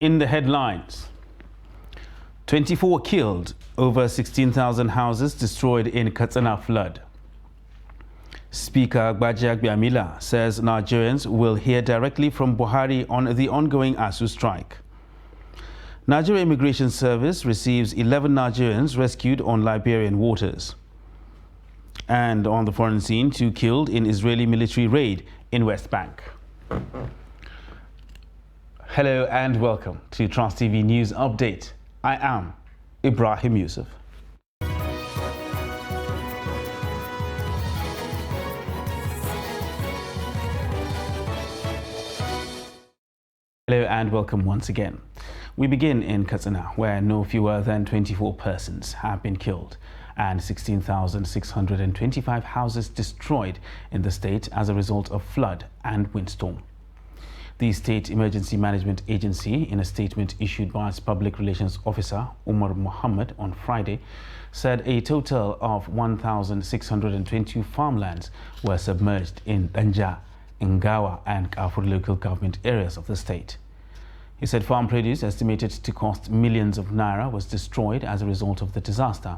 In the headlines, 24 killed, over 16,000 houses destroyed in Katsina flood. Speaker Gbajabiamila Biamila says Nigerians will hear directly from Buhari on the ongoing ASU strike. Nigeria Immigration Service receives 11 Nigerians rescued on Liberian waters. And on the foreign scene, 2 killed in Israeli military raid in West Bank. Hello and welcome to Trust TV News Update. I am Ibrahim Yusuf. Hello and welcome once again. We begin in Katsina, where no fewer than 24 persons have been killed and 16,625 houses destroyed in the state as a result of flood and windstorm. The State Emergency Management Agency, in a statement issued by its public relations officer, Umar Muhammad, on Friday, said a total of 1,622 farmlands were submerged in Danja, Ngawa and Kafur local government areas of the state. He said farm produce estimated to cost millions of naira was destroyed as a result of the disaster.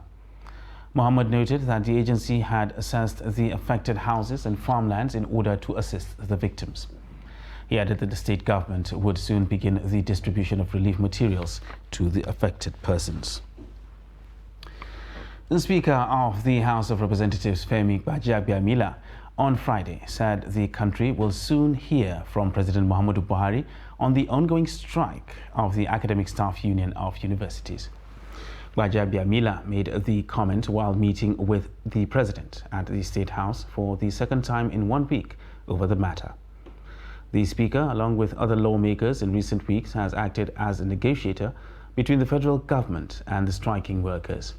Muhammad noted that the agency had assessed the affected houses and farmlands in order to assist the victims. He added that the state government would soon begin the distribution of relief materials to the affected persons. The Speaker of the House of Representatives, Femi Gbajabiamila, on Friday said the country will soon hear from President Muhammadu Buhari on the ongoing strike of the Academic Staff Union of Universities. Gbajabiamila made the comment while meeting with the President at the State House for the second time in 1 week over the matter. The Speaker, along with other lawmakers in recent weeks, has acted as a negotiator between the federal government and the striking workers.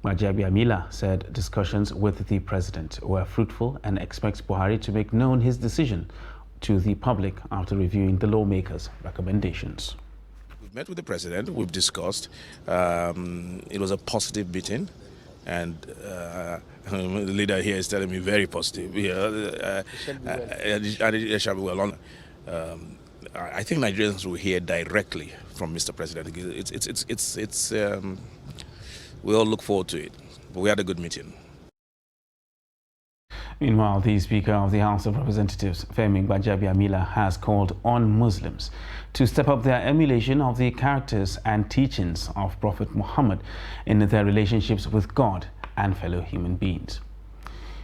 Gbajabiamila said discussions with the President were fruitful and expects Buhari to make known his decision to the public after reviewing the lawmakers' recommendations. We've met with the President, we've discussed. It was a positive meeting. And the leader here is telling me very positive. It shall be well on. I think Nigerians will hear directly from Mr. President. We all look forward to it. But we had a good meeting. Meanwhile, the Speaker of the House of Representatives, Femi Gbajabiamila, has called on Muslims to step up their emulation of the characters and teachings of Prophet Muhammad in their relationships with God and fellow human beings.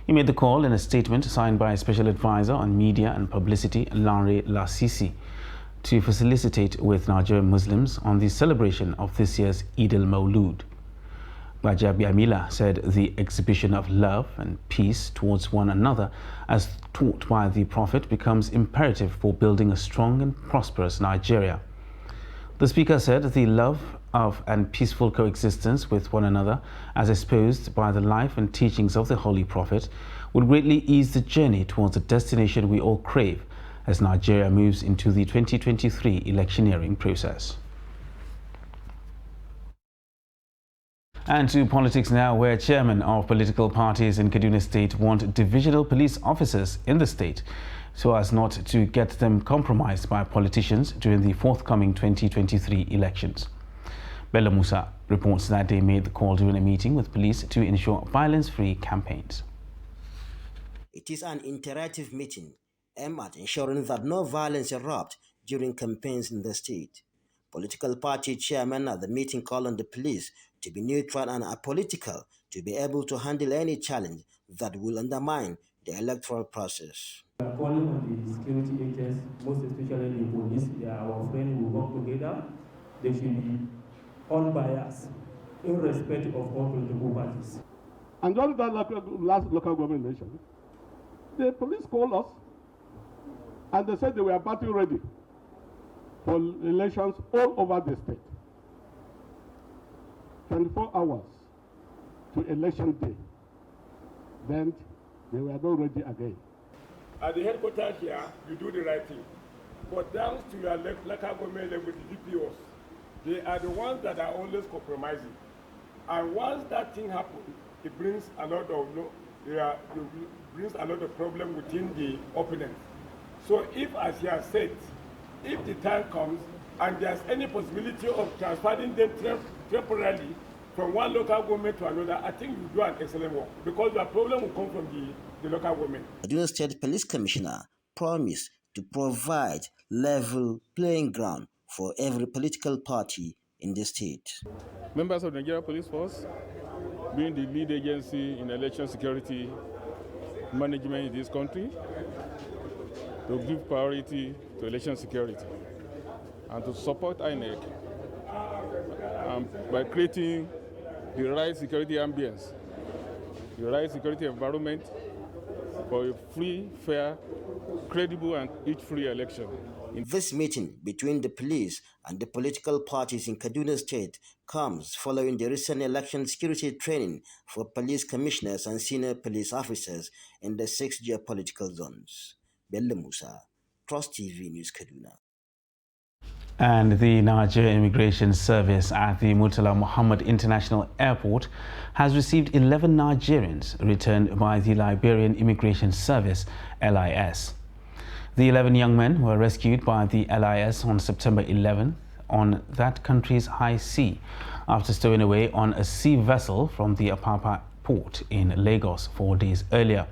He made the call in a statement signed by Special Advisor on Media and Publicity, Lanre Lasisi, to facilitate with Nigerian Muslims on the celebration of this year's Eid al-Mawlud. Gbajabiamila said the exhibition of love and peace towards one another, as taught by the Prophet, becomes imperative for building a strong and prosperous Nigeria. The Speaker said the love of and peaceful coexistence with one another, as exposed by the life and teachings of the Holy Prophet, would greatly ease the journey towards the destination we all crave as Nigeria moves into the 2023 electioneering process. And to politics now, where chairmen of political parties in Kaduna State want divisional police officers in the state so as not to get them compromised by politicians during the forthcoming 2023 elections. Bello Musa reports that they made the call during a meeting with police to ensure violence-free campaigns. It is an interactive meeting aimed at ensuring that no violence erupts during campaigns in the state. Political party chairmen at the meeting called on the police to be neutral and apolitical to be able to handle any challenge that will undermine the electoral process. We are calling on the security agents, most especially the police. They are our friends, we work together. They should be unbiased, irrespective of all political parties. And during that last local government election, the police called us and they said they were party ready for elections all over the state. 24 hours to election day. Then they were not ready again. At the headquarters here, you do the right thing. But down to your local government level with the DPOs, they are the ones that are always compromising. And once that thing happens, it brings a lot of problem within the opponent. So if, as he has said, if the time comes and there's any possibility of transferring them temporarily from one local government to another, I think you do an excellent work, because your problem will come from the local government. Kaduna State Police Commissioner promised to provide level playing ground for every political party in the state. Members of the Nigeria Police Force, being the lead agency in election security management in this country, to give priority to election security and to support INEC by creating the right security ambience, the right security environment for a free, fair, credible, and each-free election. This meeting between the police and the political parties in Kaduna State comes following the recent election security training for police commissioners and senior police officers in the 6 geopolitical zones. Bello Musa, Trust TV News, Kaduna. And the Nigeria Immigration Service at the Murtala Muhammad International Airport has received 11 Nigerians returned by the Liberian Immigration Service, LIS. The 11 young men were rescued by the LIS on September 11 on that country's high sea after stowing away on a sea vessel from the Apapa port in Lagos 4 days earlier.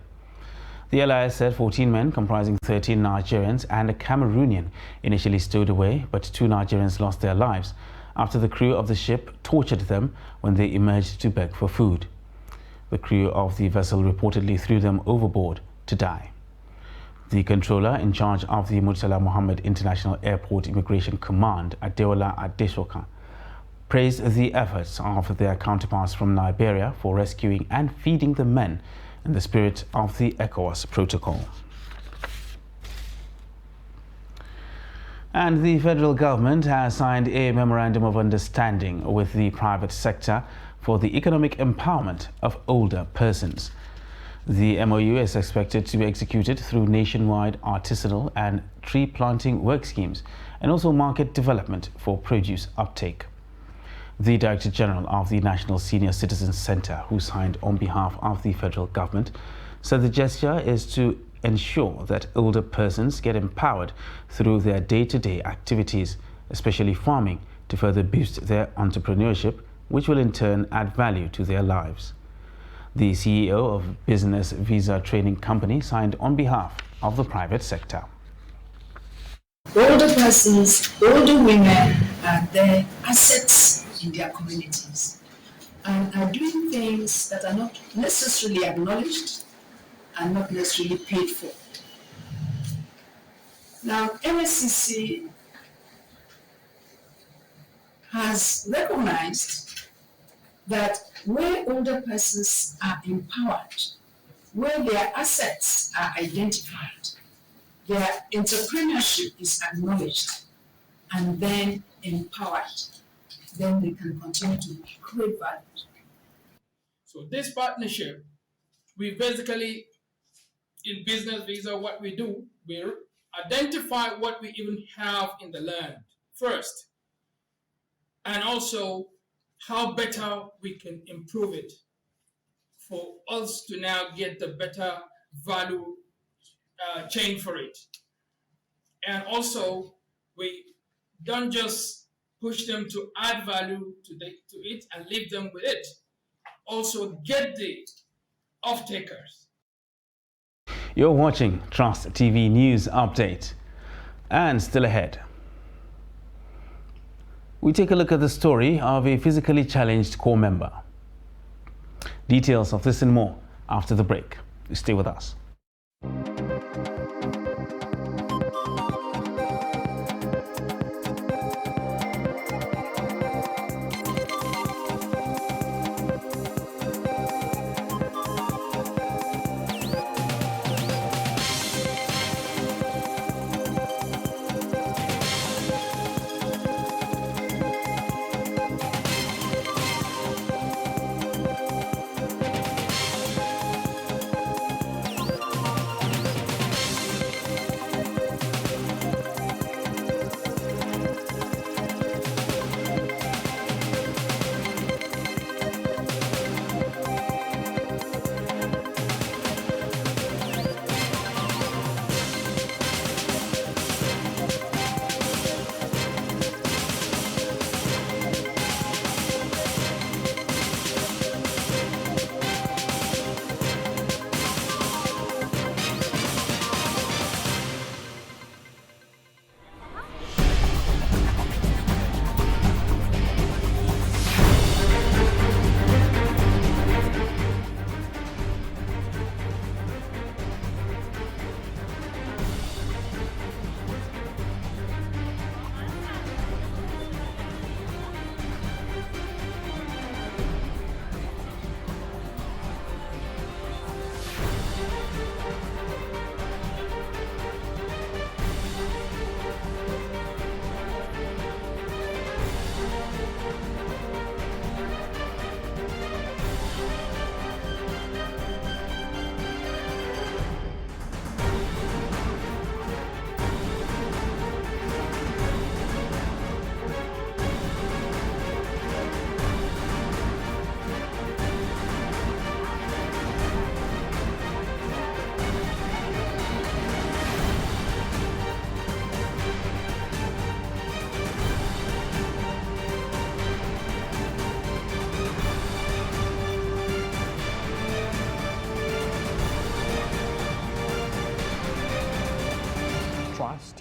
The LIS said 14 men comprising 13 Nigerians and a Cameroonian initially stowed away, but 2 Nigerians lost their lives after the crew of the ship tortured them when they emerged to beg for food. The crew of the vessel reportedly threw them overboard to die. The controller in charge of the Murtala Muhammad International Airport Immigration Command, Adeola Adesokan, praised the efforts of their counterparts from Liberia for rescuing and feeding the men in the spirit of the ECOWAS protocol. And the federal government has signed a memorandum of understanding with the private sector for the economic empowerment of older persons. The MOU is expected to be executed through nationwide artisanal and tree planting work schemes and also market development for produce uptake. The Director General of the National Senior Citizens Center, who signed on behalf of the federal government, said the gesture is to ensure that older persons get empowered through their day-to-day activities, especially farming, to further boost their entrepreneurship, which will in turn add value to their lives. The CEO of Business Visa Training Company signed on behalf of the private sector. Older persons, older women are their assets in their communities and are doing things that are not necessarily acknowledged and not necessarily paid for. Now, MSCC has recognized that where older persons are empowered, where their assets are identified, their entrepreneurship is acknowledged and then empowered, then they can continue to create value. So this partnership, we basically, in Business Visa, what we do, we identify what we even have in the land first, and also how better we can improve it for us to now get the better value chain for it. And also, we don't just push them to add value to it and leave them with it. Also get the off-takers. You're watching Trust TV News Update. And still ahead, we take a look at the story of a physically challenged corps member. Details of this and more after the break. Stay with us.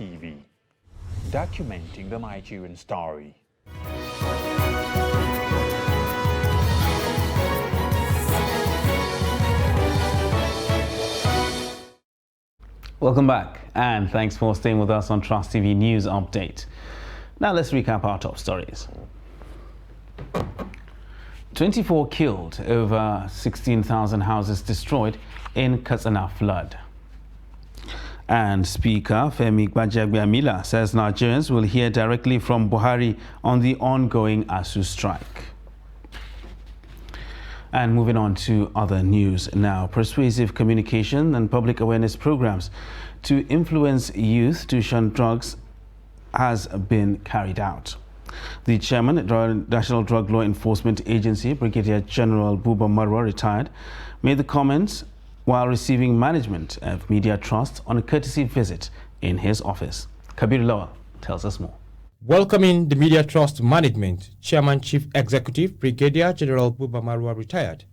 TV, documenting the Nigerian story. Welcome back, and thanks for staying with us on Trust TV News Update. Now let's recap our top stories. 24 killed, over 16,000 houses destroyed in Katsina flood. And Speaker Femi Gbajabiamila says Nigerians will hear directly from Buhari on the ongoing ASUU strike. And moving on to other news now, persuasive communication and public awareness programs to influence youth to shun drugs has been carried out. The chairman of the National Drug Law Enforcement Agency, Brigadier General Buba Marwa, retired, made the comments while receiving management of Media Trust on a courtesy visit in his office. Kabir Lawal tells us more. Welcoming the Media Trust management, Chairman Chief Executive Brigadier General Buba Marwa, retired,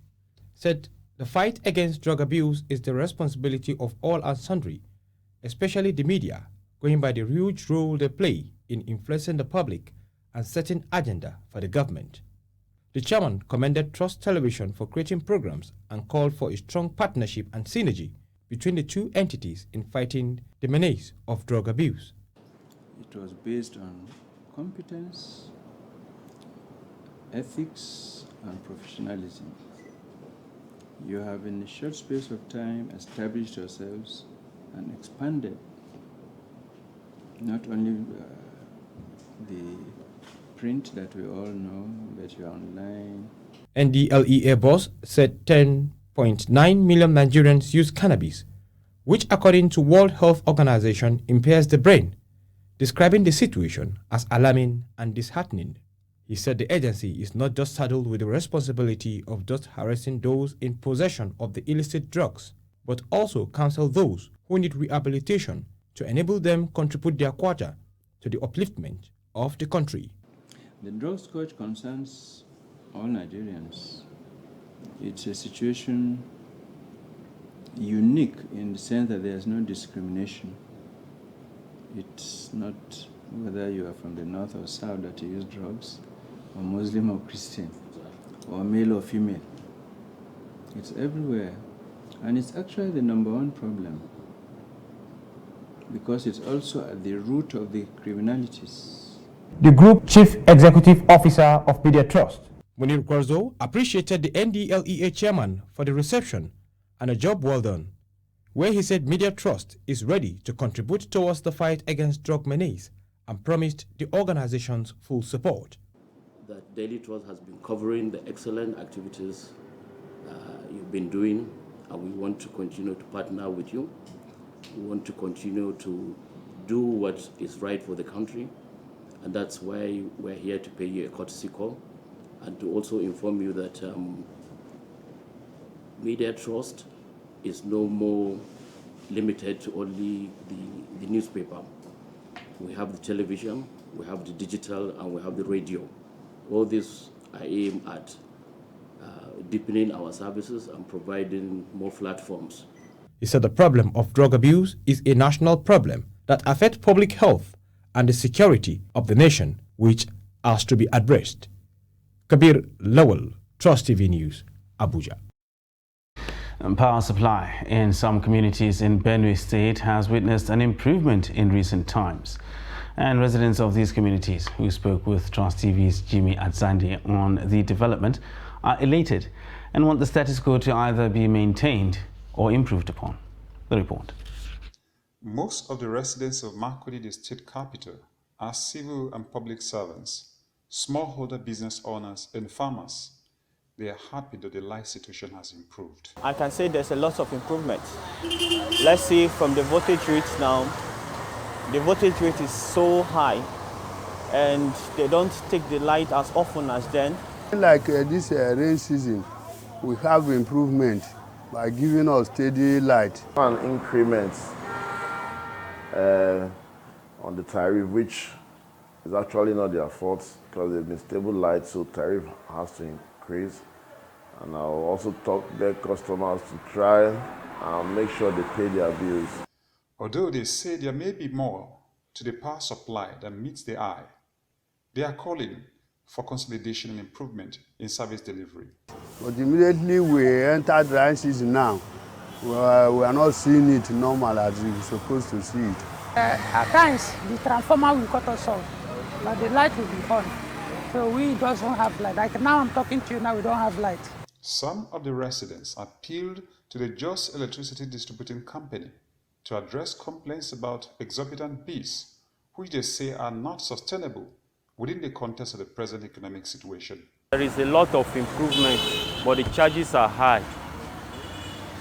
said the fight against drug abuse is the responsibility of all and sundry, especially the media, going by the huge role they play in influencing the public and setting agenda for the government. The chairman commended Trust Television for creating programs and called for a strong partnership and synergy between the two entities in fighting the menace of drug abuse. It was based on competence, ethics, and professionalism. You have in a short space of time established yourselves and expanded not only the print that we all know, but you're online. NDLEA boss said 10.9 million Nigerians use cannabis, which according to World Health Organization impairs the brain, describing the situation as alarming and disheartening. He said the agency is not just saddled with the responsibility of just harassing those in possession of the illicit drugs, but also counsel those who need rehabilitation to enable them contribute their quota to the upliftment of the country. The drug scourge concerns all Nigerians. It's a situation unique in the sense that there's no discrimination. It's not whether you are from the north or south that you use drugs, or Muslim or Christian, or male or female. It's everywhere. And it's actually the number one problem, because it's also at the root of the criminalities. The Group Chief Executive Officer of Media Trust, Munir Gwarzo, appreciated the NDLEA chairman for the reception and a job well done, where he said Media Trust is ready to contribute towards the fight against drug menace and promised the organization's full support. That Daily Trust has been covering the excellent activities you've been doing, and we want to continue to partner with you. We want to continue to do what is right for the country, and that's why we're here to pay you a courtesy call and to also inform you that Media Trust is no more limited to only the newspaper. We have the television, we have the digital, and we have the radio. All these are aimed at deepening our services and providing more platforms. He said the problem of drug abuse is a national problem that affects public health and the security of the nation, which has to be addressed. Kabir Lawal, Trust TV News, Abuja. Power supply in some communities in Benue State has witnessed an improvement in recent times. And residents of these communities who spoke with Trust TV's Jimmy Adzandi on the development are elated and want the status quo to either be maintained or improved upon. The report. Most of the residents of Makurdi, the state capital, are civil and public servants, smallholder business owners and farmers. They are happy that the life situation has improved. I can say there's a lot of improvement. Let's see from the voltage rate now. The voltage rate is so high and they don't take the light as often as then. Like this rain season, we have improvement by giving us steady light. An increment on the tariff, which is actually not their fault because they've been stable light, so tariff has to increase. And I'll also talk to their customers to try and make sure they pay their bills. Although they say there may be more to the power supply that meets the eye. They are calling for consolidation and improvement in service delivery. But immediately we enter dry season now, we are not seeing it normal as we were supposed to see it. At times, the transformer will cut us off, but the light will be on. So we just don't have light. Like now I'm talking to you, now we don't have light. Some of the residents appealed to the Jos Electricity Distributing Company to address complaints about exorbitant bills, which they say are not sustainable within the context of the present economic situation. There is a lot of improvement, but the charges are high.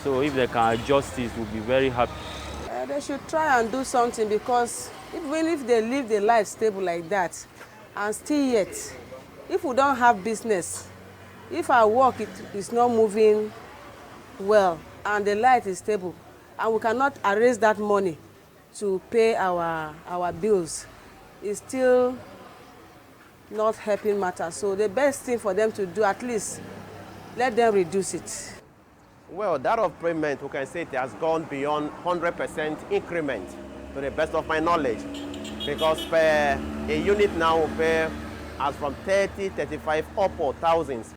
So if they can adjust it, we'll be very happy. They should try and do something, because even if they leave the life stable like that, and still yet, if we don't have business, if our work is not moving well and the light is stable, and we cannot raise that money to pay our bills, it's still not helping matters. So the best thing for them to do, at least let them reduce it. Well, that of payment, we can say it has gone beyond 100% increment, to the best of my knowledge, because per a unit now will pay as from 30, 35 up or thousands.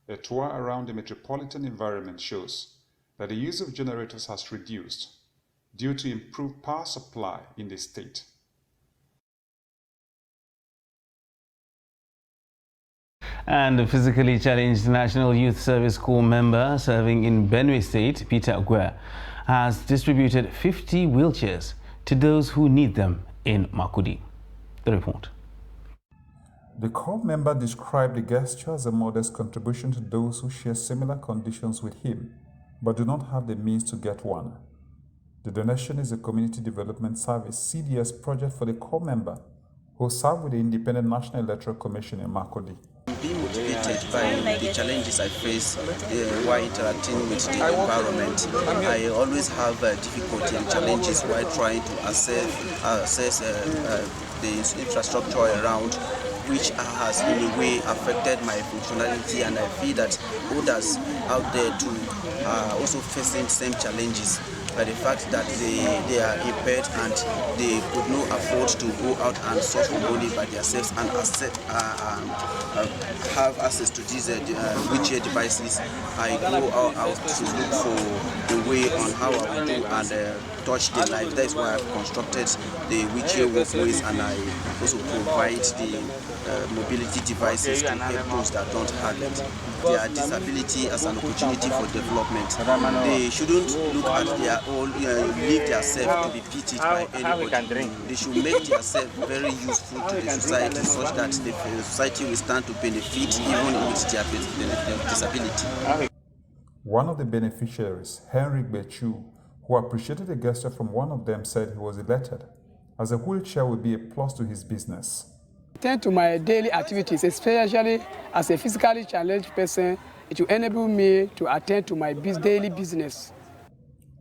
A tour around the metropolitan environment shows that the use of generators has reduced due to improved power supply in the state. And a physically challenged National Youth Service Corps member serving in Benue State, Peter Agwe, has distributed 50 wheelchairs to those who need them in Makurdi. The report. The Corps member described the gesture as a modest contribution to those who share similar conditions with him, but do not have the means to get one. The donation is a Community Development Service (CDS) project for the Corps member, who served with the Independent National Electoral Commission in Makurdi. I'm being motivated by the challenges I face while interacting with the environment. I always have difficulty and challenges while trying to assess the infrastructure around, which has in a way affected my functionality, and I feel that others out there too are also facing same challenges by the fact that they are impaired and they could not afford to go out and source for money by themselves and have access to these wheelchair devices. I go out to look for the way on how I will do and touch the life. That's why I've constructed the wheelchair walkways, and I also provide the mobility devices to help those that don't have it. Their disability as an opportunity for development. They shouldn't look at their own, leave themselves to be pitied by anybody. They should make themselves very useful to the society, such that the society will stand to benefit even with their disability. One of the beneficiaries, Henrik Bechu, who appreciated the gesture from one of them, said he was elated, as a wheelchair would be a plus to his business. Attend to my daily activities, especially as a physically challenged person. It will enable me to attend to my daily business.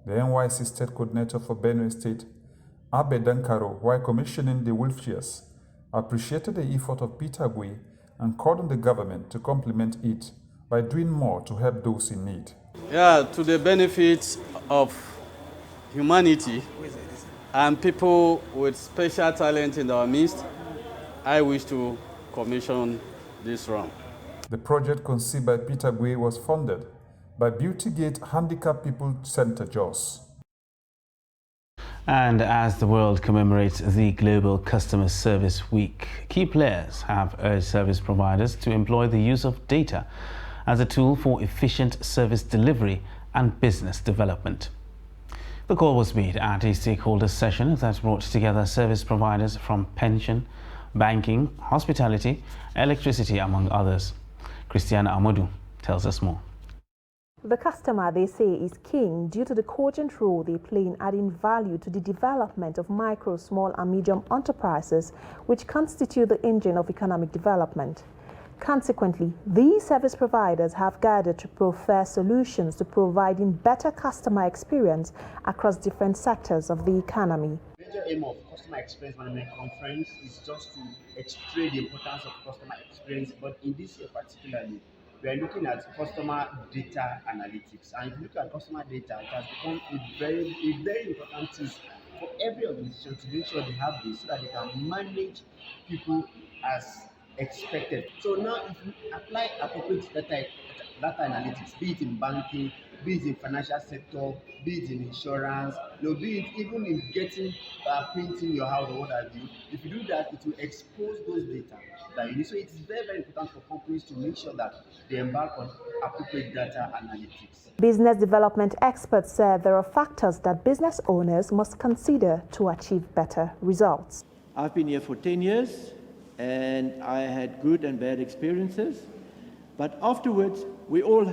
The NYC State Coordinator for Benue State, Abe Dankaro, while commissioning the wheelchairs, appreciated the effort of Peter Agwe and called on the government to complement it by doing more to help those in need. Yeah, to the benefit of humanity and people with special talent in our midst, I wish to commission this round. The project conceived by Peter Agwe was funded by Beautygate Handicap People Center, Jos. And as the world commemorates the Global Customer Service Week, key players have urged service providers to employ the use of data as a tool for efficient service delivery and business development. The call was made at a stakeholder session that brought together service providers from pension, banking, hospitality, electricity, among others. Christiana Amadou tells us more. The customer, they say, is king due to the cogent role they play in adding value to the development of micro, small and medium enterprises, which constitute the engine of economic development. Consequently, these service providers have gathered to proffer solutions to providing better customer experience across different sectors of the economy. The major aim of Customer Experience Management Conference is just to explain the importance of customer experience, but in this year particularly, we are looking at customer data analytics. And if you look at customer data, it has become a very important tool for every organization to make sure they have this so that they can manage people as expected. So now if you apply appropriate data analytics, be it in banking, be it in financial sector, be it in insurance, be it even in getting painting your house or what have you, if you do that, it will expose those data that you need. So it is very, very important for companies to make sure that they embark on appropriate data analytics. Business development experts said there are factors that business owners must consider to achieve better results. I've been here for 10 years and I had good and bad experiences, but afterwards we all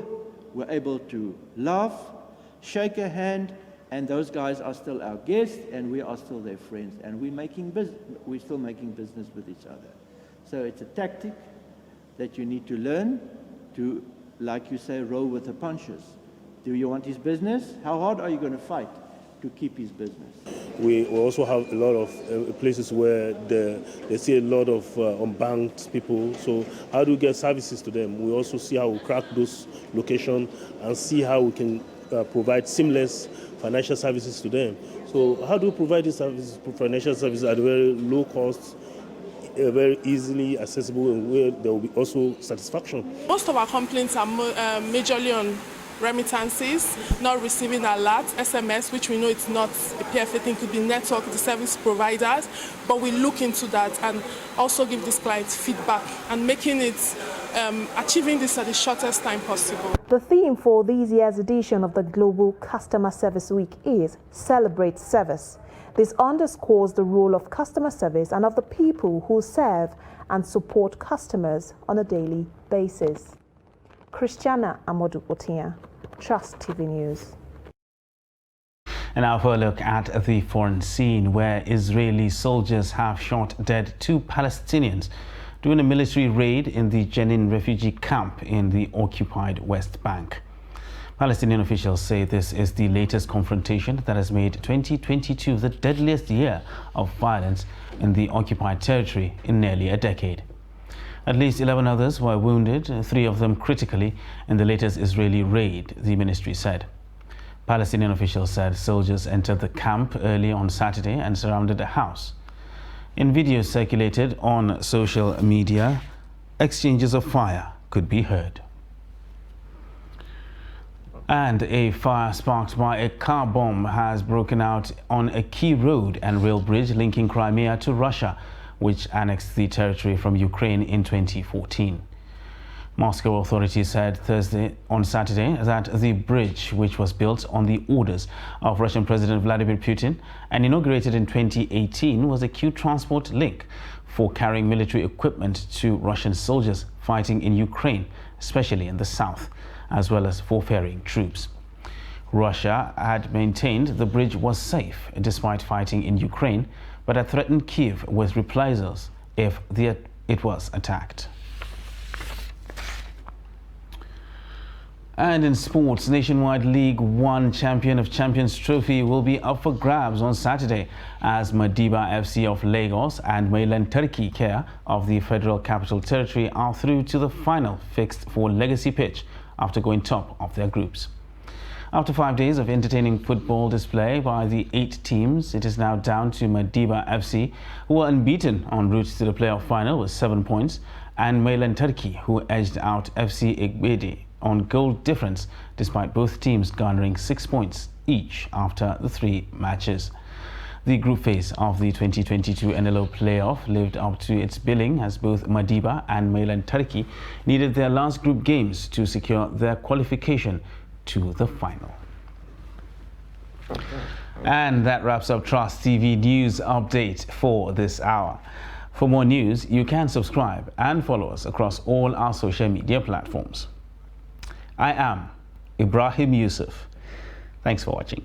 were able to laugh, shake a hand, and those guys are still our guests and we are still their friends, and we're still making business with each other. So it's a tactic that you need to learn to, like you say, roll with the punches. Do you want his business? How hard are you going to fight to keep his business? We also have a lot of places where they see a lot of unbanked people. So how do we get services to them? We also see how we crack those locations and see how we can provide seamless financial services to them. So how do we provide these services, financial services at a very low cost, very easily accessible, and where there will be also satisfaction? Most of our complaints are majorly on remittances, not receiving alerts, SMS, which we know it's not a perfect thing, could be network, the service providers, but we look into that and also give these clients feedback and making it, achieving this at the shortest time possible. The theme for this year's edition of the Global Customer Service Week is Celebrate Service. This underscores the role of customer service and of the people who serve and support customers on a daily basis. Christiana Amodu Otiya, Trust TV News. And now for a look at the foreign scene, where Israeli soldiers have shot dead 2 Palestinians during a military raid in the Jenin refugee camp in the occupied West Bank. Palestinian officials say this is the latest confrontation that has made 2022 the deadliest year of violence in the occupied territory in nearly a decade. At least 11 others were wounded, 3 of them critically, in the latest Israeli raid, the ministry said. Palestinian officials said soldiers entered the camp early on Saturday and surrounded a house. In videos circulated on social media, exchanges of fire could be heard. And a fire sparked by a car bomb has broken out on a key road and rail bridge linking Crimea to Russia, which annexed the territory from Ukraine in 2014. Moscow authorities said on Saturday that the bridge, which was built on the orders of Russian President Vladimir Putin and inaugurated in 2018, was a key transport link for carrying military equipment to Russian soldiers fighting in Ukraine, especially in the south, as well as for ferrying troops. Russia had maintained the bridge was safe despite fighting in Ukraine, but had threatened Kyiv with reprisals if it was attacked. And in sports, Nationwide League One Champion of Champions Trophy will be up for grabs on Saturday as Madiba FC of Lagos and Mayland Turkey Care of the Federal Capital Territory are through to the final fixed for Legacy Pitch after going top of their groups. After 5 days of entertaining football display by the 8 teams, it is now down to Madiba FC, who were unbeaten en route to the playoff final with 7 points, and Mayland Turkey, who edged out FC Egbede on goal difference, despite both teams garnering 6 points each after the 3 matches. The group phase of the 2022 NLO playoff lived up to its billing as both Madiba and Mayland Turkey needed their last group games to secure their qualification to the final. And that wraps up Trust TV News Update for this hour. For more news, you can subscribe and follow us across all our social media platforms. I am Ibrahim Yusuf. Thanks for watching.